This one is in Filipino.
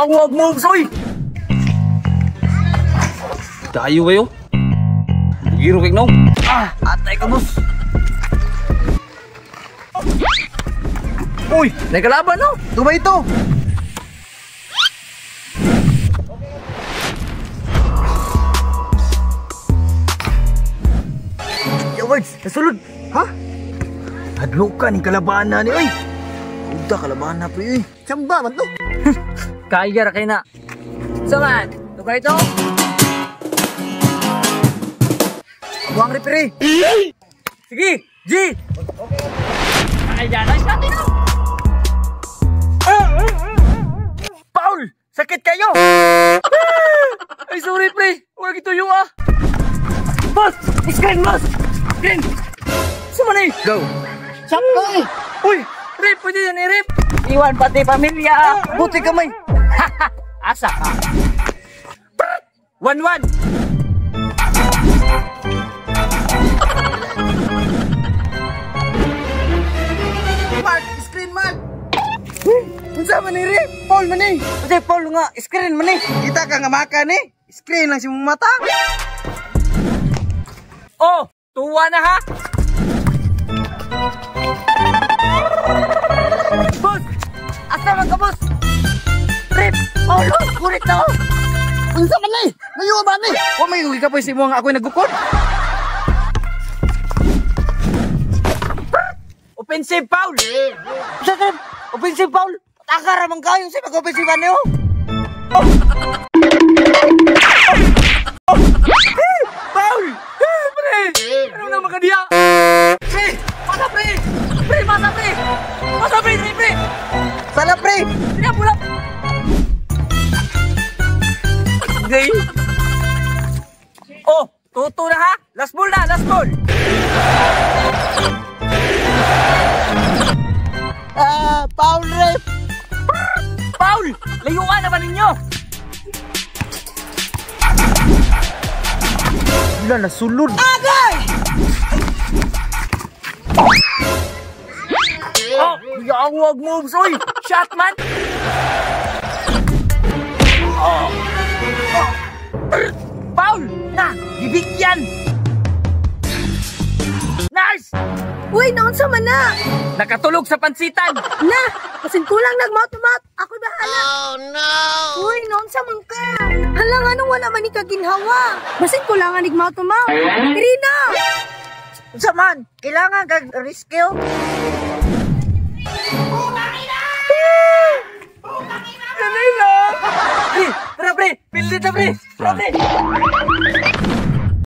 Huwag mo, soy! Tayo kayo. Bugiro kay no. Atay ka, boss. Uy, nagkalaban no? Tumay ito. Yawards, nasulod. Ha? Hadlo ka ni kalabanan ni, oy. Uda kalabanan po, oy. Samba man to. Kaya ra kay na. Saman, tukay ito. Buang repre. Sige, G. Ay, yan. Ay, sabi na. Paul, sakit kayo. Ay, sorry, pre. Huwag ito yung Boss, screen, boss. Screen. Sumani. Go. Shot ko eh. Uy, rip, pwede yan i-rip. Iwan pati pamilya. Buti kamay. Asa ka. 1-1. Mark, screen man. Unsa man ni Rip? Paul man ni. Kasi Paul nga screen man ni. Kita ka nga makan ni. Screen lang si mong mata. Oh, tuwa na ha. Boss, asa man ka, boss? Rip, Paul, kurit na oh. Unsa man ni? Ngayon ba ni? Wa may uwi ka po si mo nga ako'y nagukod. Offensive foul! Sakit! Offensive foul! Takar ramang kayo sa mag-offensive niyo! Foul! Pre! Ano na mga diya? Pre! Masa pre! Pre! Masa pre! Masa pre! Pre! Sana pre! Hindi pula! Gay! Oh! Tuto na ha! Last ball na! Last ball! Paul Rip! Paul! Layuan naman ninyo! Wala, nasulod! Agay! Oh! Huwag moves, oy! Shot man! Oh! Oh! Paul! Na! Bibigyan! Nice! Uy, naon sa man na? Nakatulog sa pansitan! Na! Kasin kulang nag-mouth-to-mouth. Ako'y bahala. Oh no! Uy, naon sa man ka? Hala nga nung wala man ni kaginhawa. Basin kulang nag-mouth-to-mouth. Irina! Sa man, kailangan kag-rescue. Kanila! Pre! Tara pre! Pildi na pre! Tara pre!